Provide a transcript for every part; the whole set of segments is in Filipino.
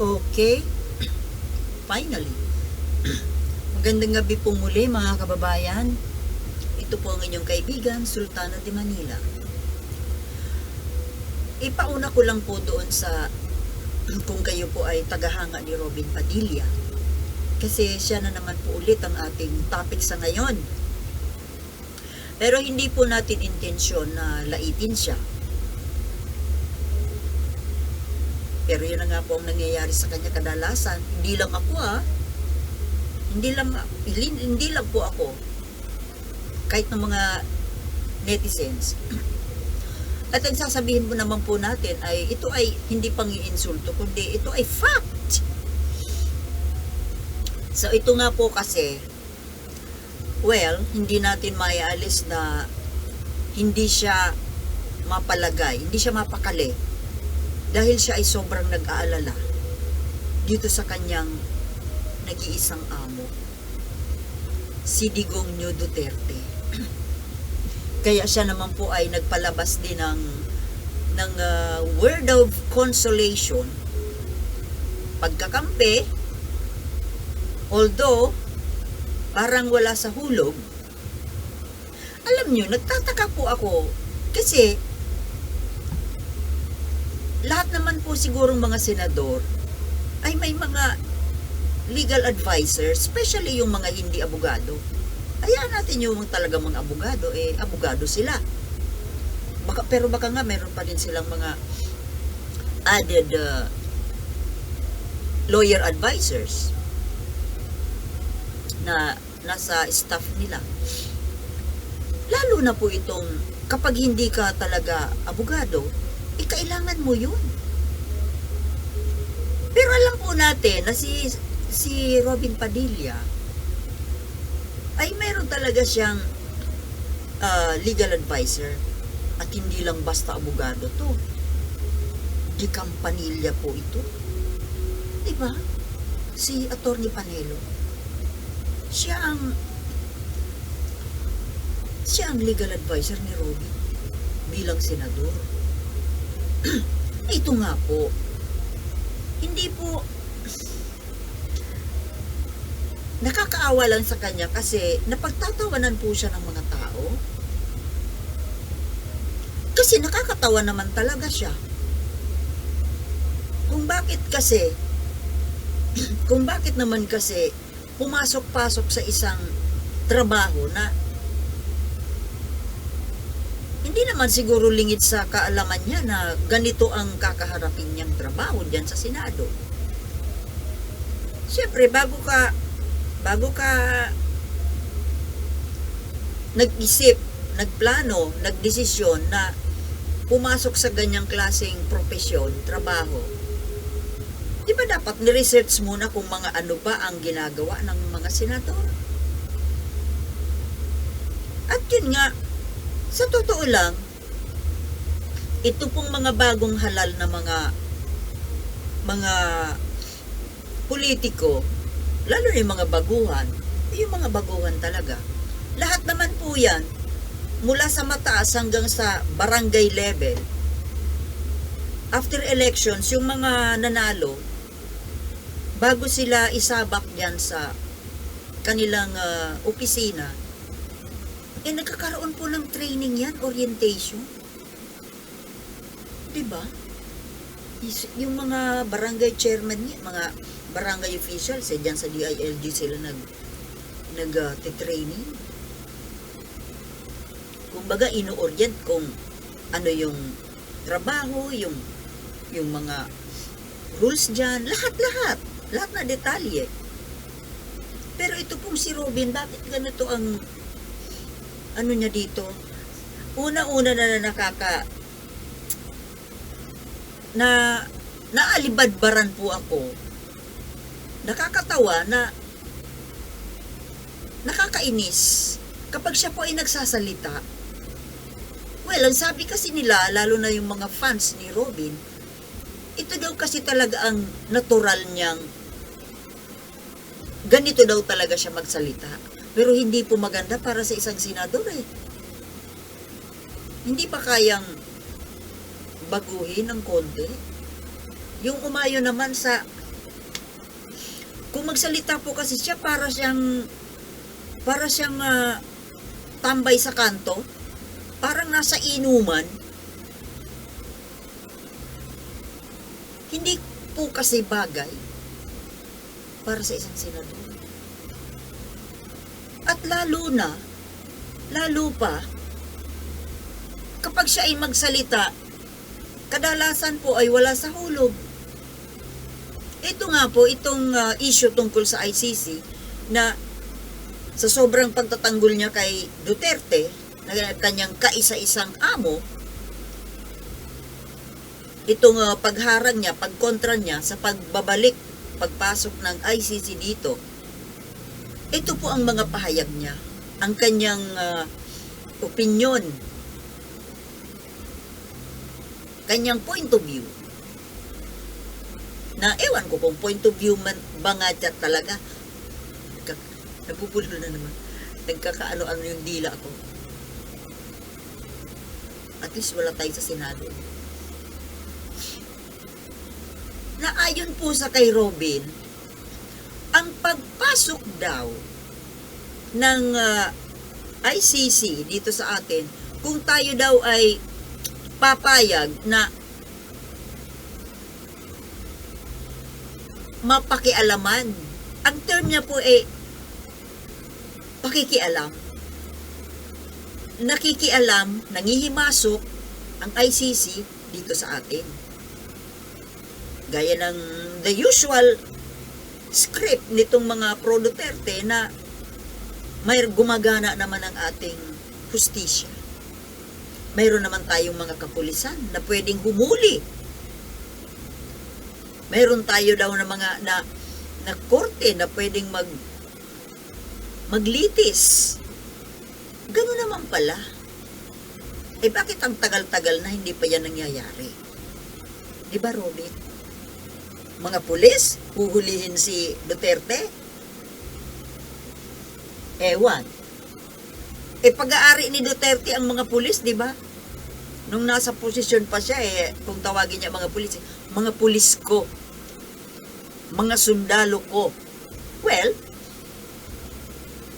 Okay, finally. Magandang gabi po muli mga kababayan. Ito po ang inyong kaibigan, Sultana de Manila. Ipauna ko lang po doon sa kung kayo po ay tagahanga ni Robin Padilla. Kasi siya na naman po ulit ang ating topic sa ngayon. Pero hindi po natin intensyon na laitin siya. Pero yun na nga po ang nangyayari sa kanya kadalasan. Hindi lang ako Hindi lang po ako. Kahit ng mga netizens. At ang sasabihin po naman po natin ay ito ay hindi pang-iinsulto, kundi ito ay fact. So ito nga po kasi, hindi natin maialis na hindi siya mapalagay, hindi siya mapakali. Dahil siya ay sobrang nag-aalala dito sa kanyang nag-iisang amo, si Digong New Duterte. Kaya siya naman po ay nagpalabas din ng word of consolation, pagkakampi, although parang wala sa hulog. Alam nyo, nagtataka po ako kasi lahat naman po sigurong mga senador ay may mga legal advisors, especially yung mga hindi abogado. Hayaan natin yung talaga mga abogado, abogado sila. Pero baka nga meron pa din silang mga added lawyer advisors na nasa staff nila. Lalo na po itong kapag hindi ka talaga abogado, kailangan mo yun. Pero alam po natin na si Robin Padilla ay meron talaga siyang legal advisor at hindi lang basta abogado to. Di Campanilla po ito. Diba? Si Attorney Panelo. Siya ang legal advisor ni Robin bilang senador. Ito nga po, hindi po nakakaawa lang sa kanya kasi napagtatawanan po siya ng mga tao. Kasi nakakatawa naman talaga siya. Kung bakit naman kasi pumasok-pasok sa isang trabaho na hindi naman siguro lingid sa kaalaman niya na ganito ang kakaharapin niyang trabaho diyan sa Senado. Siyempre, bago ka nag-isip, nagplano, nagdesisyon na pumasok sa ganyang klaseng profesyon, trabaho, di ba dapat ni-research muna kung mga ano ba ang ginagawa ng mga senador? At yun nga, sa totoo lang, ito pong mga bagong halal na mga politiko, lalo na yung mga baguhan talaga, lahat naman po yan, mula sa mataas hanggang sa barangay level, after elections, yung mga nanalo, bago sila isabak dyan sa kanilang opisina, nagkakaroon po ng training yan, orientation. Diba? Yung mga barangay chairman niya, mga barangay officials, dyan sa DILG sila nag-training. Kumbaga, ino-orient kung ano yung trabaho, yung mga rules dyan, lahat na detalye. Pero ito pong si Robin, bakit ganito ang ano niya dito? Una-una na naalibadbaran po ako. Nakakatawa na nakakainis kapag siya po ay nagsasalita. Ang sabi kasi nila, lalo na yung mga fans ni Robin, ito daw kasi talaga ang natural niyang ganito daw talaga siya magsalita. Pero hindi po maganda para sa isang senador eh. Hindi pa kayang baguhin ng konti? Yung umayo naman sa Kung magsalita po kasi siya, para siyang tambay sa kanto, parang nasa inuman. Hindi po kasi bagay para sa isang senador. At lalo pa, kapag siya ay magsalita, kadalasan po ay wala sa hulog. Ito nga po, itong issue tungkol sa ICC, na sa sobrang pagtatanggol niya kay Duterte, na kanyang kaisa-isang amo, itong pagharang niya, pagkontra niya sa pagpasok ng ICC dito, ito po ang mga pahayag niya, ang kanyang opinion, kanyang point of view, na ewan ko kung point of view man ba nga dyan talaga. Nabubulol na naman. Nagkakaano-ano yung dila ko. At least wala tayo sa Senado. Na ayon po sa kay Robin, ang pagpasok daw ng ICC dito sa atin, kung tayo daw ay papayag na mapakialaman. Ang term niya po ay pakikialam. Nakikialam, nangihimasok ang ICC dito sa atin. Gaya ng the usual script nitong mga pro Duterte na may gumagana naman ang ating hustisya. Mayroon naman tayong mga kapulisan na pwedeng humuli. Mayroon tayo daw na mga na korte na pwedeng maglitis. Gano'n naman pala. Bakit ang tagal-tagal na hindi pa yan nangyayari? Di ba, Robin? Mga pulis, huhulihin si Duterte? Ewan. Pag-aari ni Duterte ang mga pulis, di ba? Nung nasa posisyon pa siya, kung tawagin niya mga pulis ko, mga sundalo ko. Well,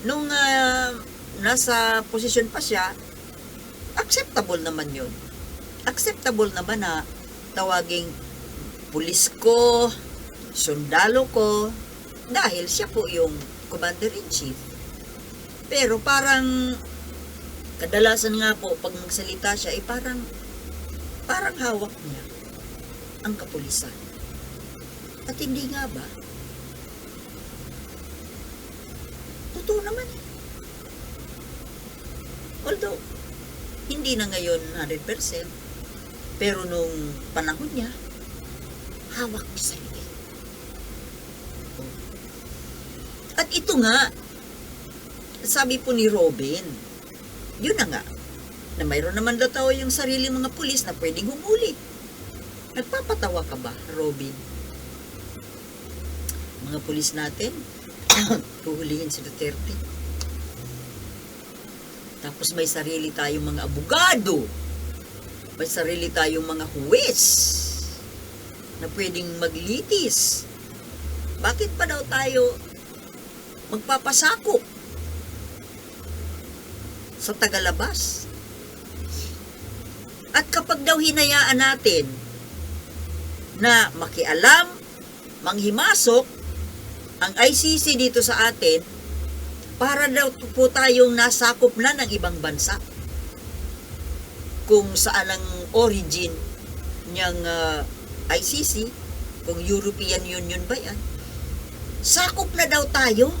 nung nasa posisyon pa siya, acceptable naman yun. Acceptable naman na tawaging pulis ko, sundalo ko, dahil siya po yung commander-in-chief. Pero parang, kadalasan nga po, pag magsalita siya, parang hawak niya ang kapulisan. At hindi nga ba? Totoo naman eh. Although, hindi na ngayon 100%, pero nung panahon niya, hawak niya sa liit. At ito nga, sabi po ni Robin, yun na nga, na mayroon naman daw tayo yung sarili mga pulis na pwedeng humuli. Nagpapatawa ka ba, Robin? Mga pulis natin, huhulihin si Duterte. Tapos may sarili tayong mga abogado, may sarili tayong mga huwes na pwedeng maglitis. Bakit pa daw tayo magpapasakop sa tagalabas? At kapag daw hinayaan natin na makialam, manghimasok ang ICC dito sa atin, para daw po tayong nasakop na ng ibang bansa. Kung saan ang origin niyang ICC, kung European Union ba yan, sakop na daw tayo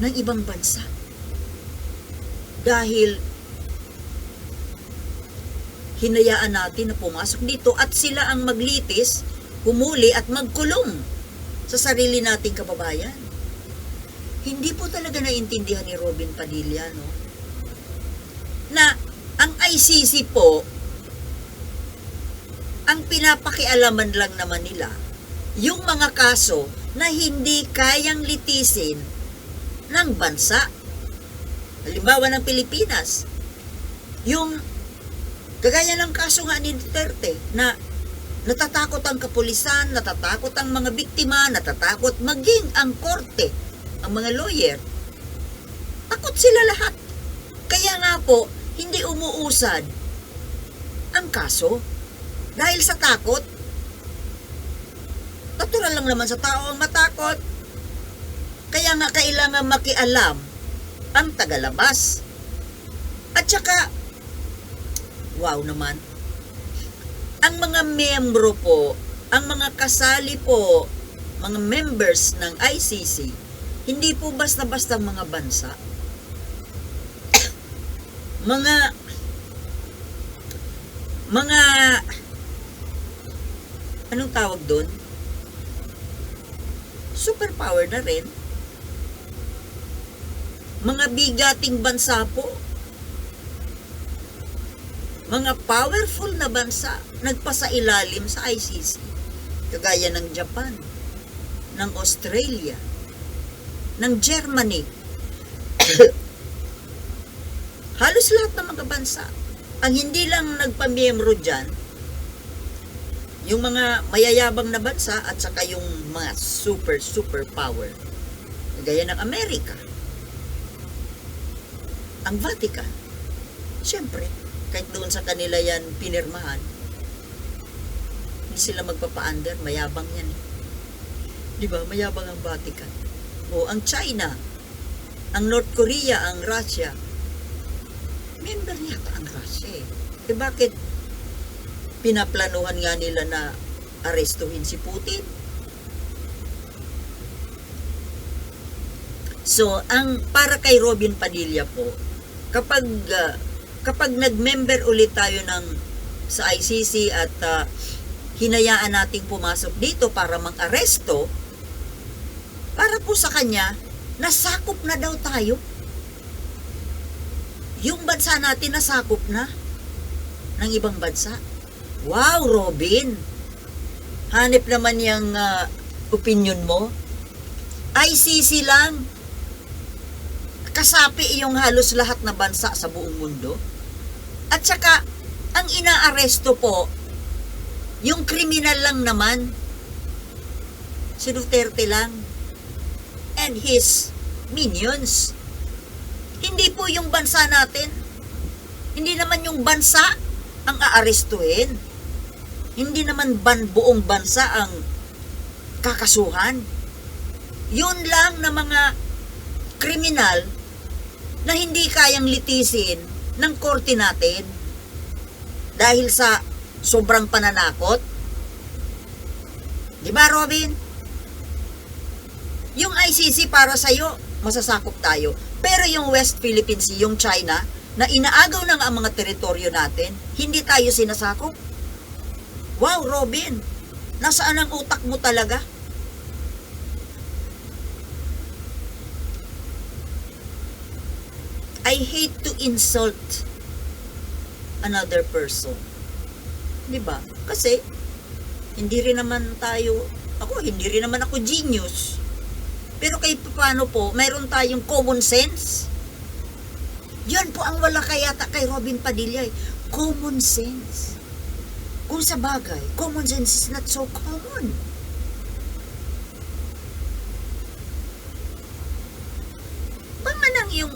ng ibang bansa. Dahil hinayaan natin na pumasok dito at sila ang maglitis, humuli at magkulong sa sarili nating kababayan. Hindi po talaga naintindihan ni Robin Padilla, no? Na ang ICC po, ang pinapakialaman lang naman nila, yung mga kaso na hindi kayang litisin ng bansa. Halimbawa ng Pilipinas, yung kagaya ng kaso nga ni Duterte na Natatakot ang kapulisan, natatakot ang mga biktima, natatakot maging ang korte, ang mga lawyer. Takot sila lahat. Kaya nga po, hindi umuusad ang kaso. Dahil sa takot, natural lang naman sa tao ang matakot. Kaya nga kailangan makialam ang tagalabas. At saka, wow naman, ang mga membro po, ang mga kasali po, mga members ng ICC, hindi po basta-basta mga bansa. mga anong tawag doon? Superpower na rin. Mga bigating bansa po. Mga powerful na bansa nagpasailalim sa ICC. Kagaya ng Japan, ng Australia, ng Germany. Halos lahat ng mga bansa. Ang hindi lang nagpamiyembro dyan, yung mga mayayabang na bansa at saka yung mga super power. Kagaya ng Amerika, ang Vatican. Siyempre, kahit doon sa kanila yan pinirmahan, hindi sila magpapa-under, mayabang yan. Diba? Mayabang ang Vatican. O ang China, ang North Korea, ang Russia, member yata ang Russia eh. Eh bakit pinaplanuhan nga nila na arestuhin si Putin? So, ang para kay Robin Padilla po, kapag nag-member ulit tayo sa ICC at hinayaan nating pumasok dito para mang-aresto, para po sa kanya, nasakop na daw tayo. Yung bansa natin nasakop na ng ibang bansa. Wow, Robin! Hanip naman yung opinion mo. ICC lang. Kasapi yung halos lahat na bansa sa buong mundo. At saka, ang inaaresto po, yung kriminal lang naman. Si Duterte lang. And his minions. Hindi po yung bansa natin. Hindi naman yung bansa ang aarestuhin. Hindi naman buong bansa ang kakasuhan. Yun lang na mga kriminal na hindi kayang litisin ng korte natin dahil sa sobrang pananakot. Di ba, Robin? Yung ICC para sa'yo, masasakop tayo. Pero yung West Philippine Sea, yung China, na inaagaw ng ang mga teritoryo natin, hindi tayo sinasakop. Wow, Robin! Nasaan ang utak mo talaga? I hate to insult another person. Diba? Kasi, hindi rin naman ako genius. Pero kahit paano po, mayroon tayong common sense. Yan po ang wala kayata kay Robin Padilla. Common sense. Kung sa bagay, common sense is not so common. Pamanang yung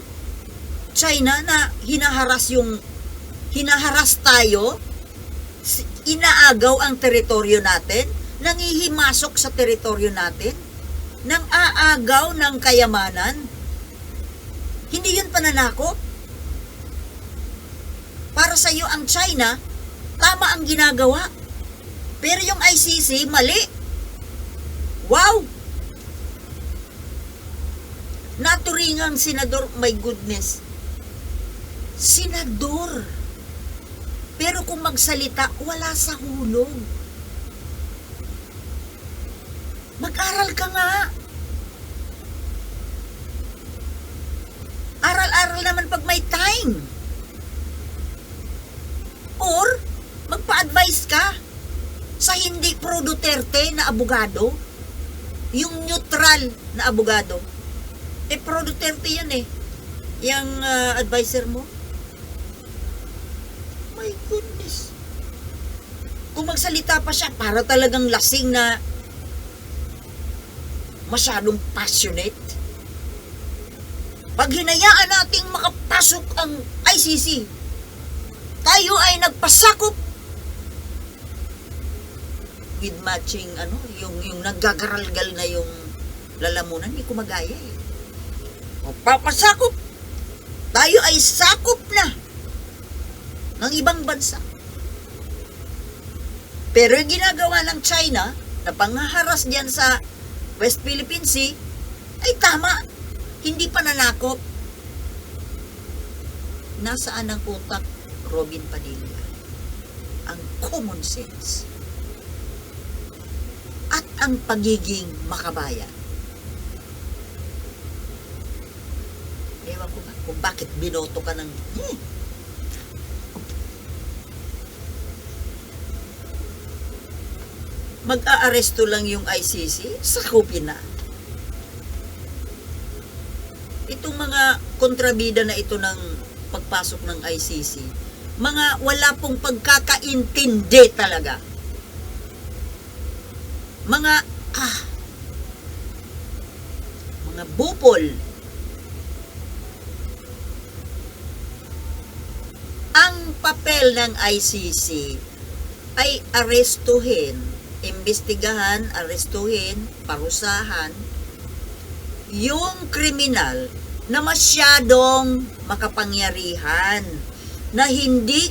China na hinaharas tayo, inaagaw ang teritoryo natin, nangihimasok sa teritoryo natin, nang aagaw ng kayamanan. Hindi yun pananakop. Para sa iyo ang China, tama ang ginagawa. Pero yung ICC, mali. Wow! Naturingang senador, my goodness. Senador. Pero kung magsalita, wala sa hulog. Mag-aral ka nga. Aral-aral naman pag may time. Or, magpa-advise ka sa hindi pro-Duterte na abogado. Yung neutral na abogado. Eh, pro-Duterte yan eh. Yung advisor mo. My goodness. Kung magsalita pa siya, para talagang lasing na masyadong passionate. Pag hinayaan nating makapasok ang ICC, tayo ay nagpasakop with matching, yung naggagaralgal na yung lalamunan, hindi ko magaya eh. O papasakop, tayo ay sakop na ng ibang bansa. Pero yung ginagawa ng China na panghaharas diyan sa West Philippine Sea ay tama, hindi pananakop. Nasaan ang utak, Robin Padilla? Ang common sense at ang pagiging makabayan. Ewan ko ba kung bakit binoto ka ng mag-aaresto lang yung ICC, sakupin na. Itong mga kontrabida na ito ng pagpasok ng ICC, mga wala pong pagkakaintindi talaga. Mga bupol. Ang papel ng ICC ay arestuhin, imbestigahan, arestuhin, parusahan yung kriminal na masyadong makapangyarihan, na hindi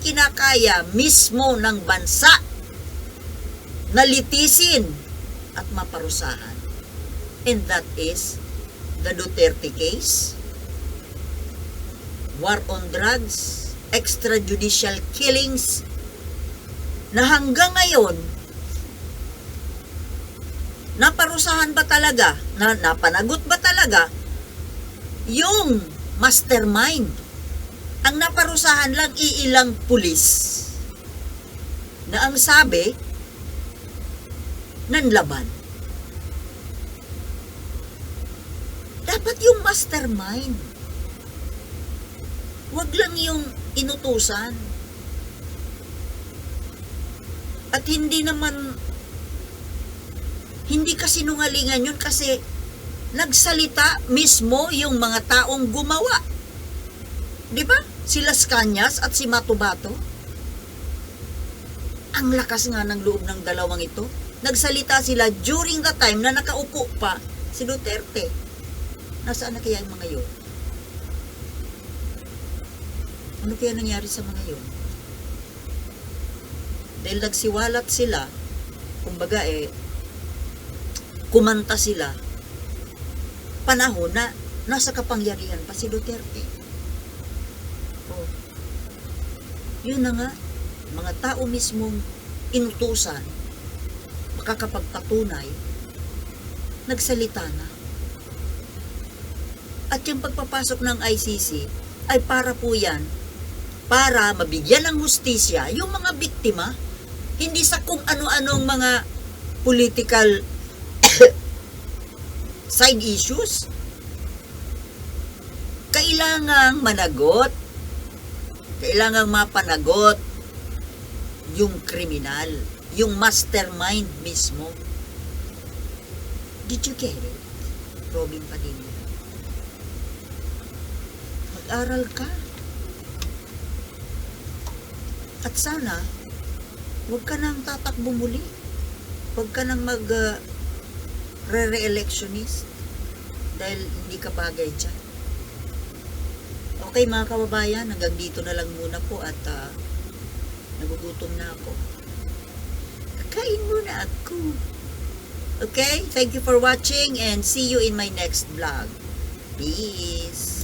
kinakaya mismo ng bansa na litisin at maparusahan. And that is the Duterte case, war on drugs, extrajudicial killings, na hanggang ngayon, naparusahan ba talaga, napanagot ba talaga yung mastermind? Ang naparusahan lang iilang pulis na ang sabi, nanlaban. Dapat yung mastermind. Wag lang yung inutusan. At hindi kasinungalingan yun kasi nagsalita mismo yung mga taong gumawa. Di ba? Sila Scanias at si Matubato. Ang lakas nga ng loob ng dalawang ito. Nagsalita sila during the time na nakaupo pa si Duterte. Nasaan na kaya yung mga yun? Ano kaya nangyari sa mga yun? Dahil nagsiwalat sila, kumbaga kumanta sila, panahon na nasa kapangyarihan pa si Duterte. Oh. Yun na nga, mga tao mismong inutusan, makakapagpatunay, nagsalita na. At yung pagpapasok ng ICC ay para po yan, para mabigyan ng hustisya yung mga biktima, hindi sa kung ano-anong mga political side issues. Kailangang managot, kailangang mapanagot yung kriminal, yung mastermind mismo. Did you get it, Robin Padilla? Mag-aral ka. At sana, huwag ka nang tatakbo muli. Huwag ka nang re-electionist dahil hindi ka bagay dyan. Okay mga kababayan, hanggang dito na lang muna po at nagugutom na ako. Kakain muna ako. Okay? Thank you for watching and see you in my next vlog. Peace!